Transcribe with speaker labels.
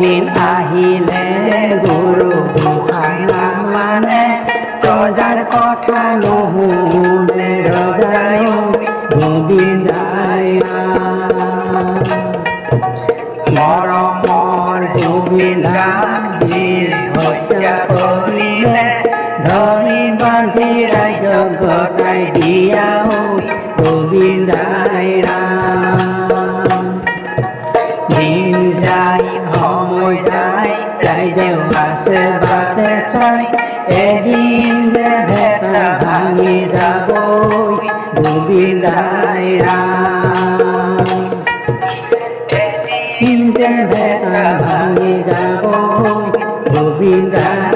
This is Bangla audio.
Speaker 1: দিন আহিলে গুৰু গোসাঁই নামানে ৰজাৰ কথা নুশুনে ৰজায় গোবিন্দাই মৰমৰ গোবিন্দাক যি হত্যা কৰিলে ধৰি বান্ধি ৰাইজক গতাই দিয়া গোবিন্দাই দিন যায় সময় যায় ৰাইজেও আছে বাটে চাই এদিন যে ভেটা ভাঙি যাবই গোবিন্দাই এদিন যে ভেটা ভাঙি যাবই গোবিন্দাই